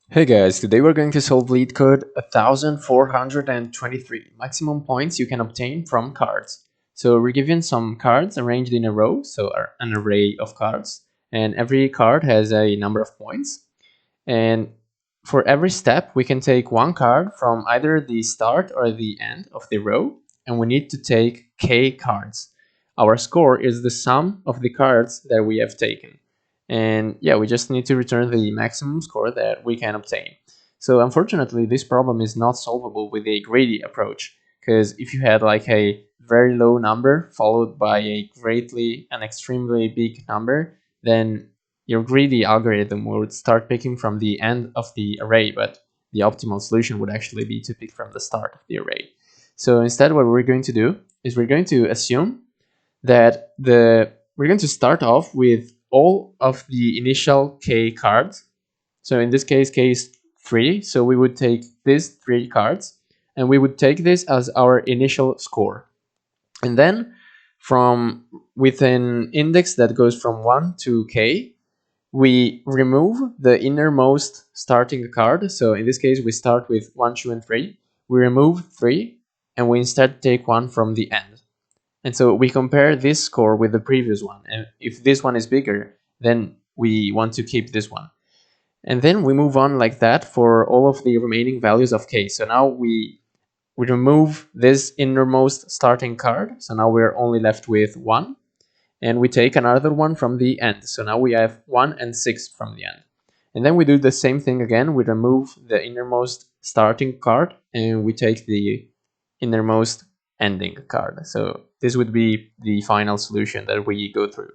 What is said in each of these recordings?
Hey guys, today we're going to solve LeetCode 1423 maximum points you can obtain from cards. So we're given some cards arranged in a row, so an array of cards, and every card has a number of points. And for every step, we can take one card from either the start or the end of the row, and we need to take k cards. Our score is the sum of the cards that we have taken. And yeah, we just need to return the maximum score that we can obtain. So unfortunately, this problem is not solvable with a greedy approach, because if you had like a very low number followed by a greatly and extremely big number, then your greedy algorithm would start picking from the end of the array, but the optimal solution would actually be to pick from the start of the array. So instead, what we're going to do is we're going to assume that we're going to start off with all of the initial k cards. So in this case, k is 3, so we would take these 3 cards, and we would take this as our initial score. And then with an index that goes from 1 to k, we remove the innermost starting card. So in this case, we start with 1, 2, and 3. We remove 3, and we instead take 1 from the end. And so we compare this score with the previous one. And if this one is bigger, then we want to keep this one. And then we move on like that for all of the remaining values of k. So now we remove this innermost starting card. So now we're only left with 1. And we take another one from the end. So now we have 1 and 6 from the end. And then we do the same thing again. We remove the innermost starting card, and we take the innermost ending card. So this would be the final solution that we go through.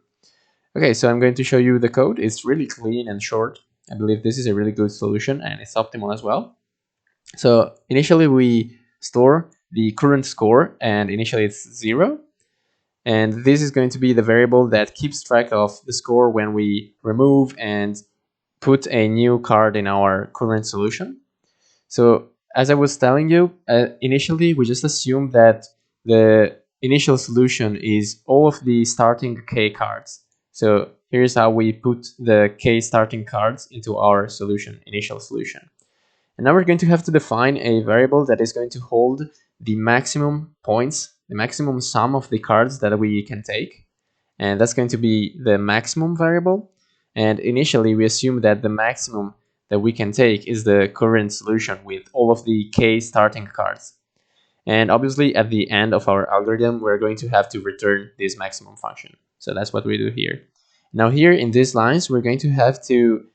Okay, so I'm going to show you the code. It's really clean and short. I believe this is a really good solution, and it's optimal as well. So initially we store the current score, and initially it's 0. And this is going to be the variable that keeps track of the score when we remove and put a new card in our current solution. So as I was telling you, initially we just assume that the initial solution is all of the starting k cards. So here's how we put the k starting cards into our initial solution. And now we're going to have to define a variable that is going to hold the maximum points, the maximum sum of the cards that we can take. And that's going to be the maximum variable. And initially we assume that the maximum that we can take is the current solution with all of the k starting cards. And obviously at the end of our algorithm, we're going to have to return this maximum function. So that's what we do here. Now here in these lines, we're going to have to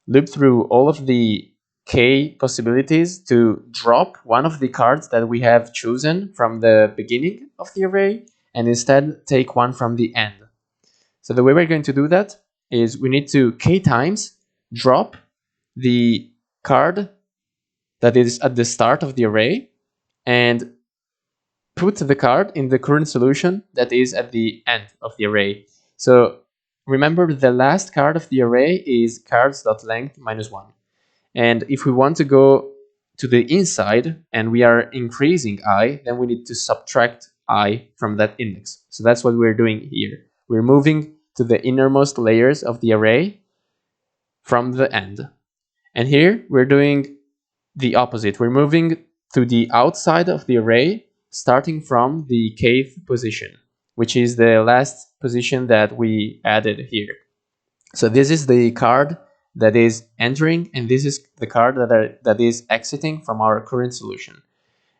loop through all of the k possibilities to drop one of the cards that we have chosen from the beginning of the array and instead take one from the end. So the way we're going to do that is we need to k times drop the card that is at the start of the array and put the card in the current solution that is at the end of the array. So remember, the last card of the array is cards.length -1. And if we want to go to the inside and we are increasing I, then we need to subtract I from that index. So that's what we're doing here. We're moving to the innermost layers of the array from the end. And here we're doing the opposite. We're moving to the outside of the array, starting from the kth position, which is the last position that we added here. So this is the card that is entering, and this is the card that is exiting from our current solution.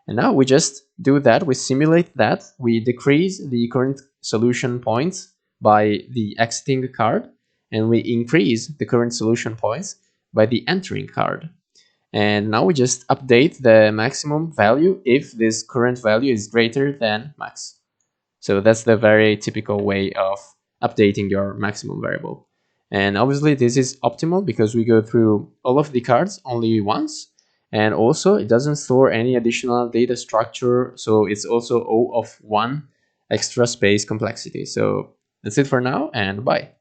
And now we just do that, we simulate that, we decrease the current solution points by the exiting card, and we increase the current solution points by the entering card. And now we just update the maximum value if this current value is greater than max. So that's the very typical way of updating your maximum variable. And obviously this is optimal because we go through all of the cards only once. And also it doesn't store any additional data structure. So it's also O of 1 extra space complexity. So that's it for now, and bye.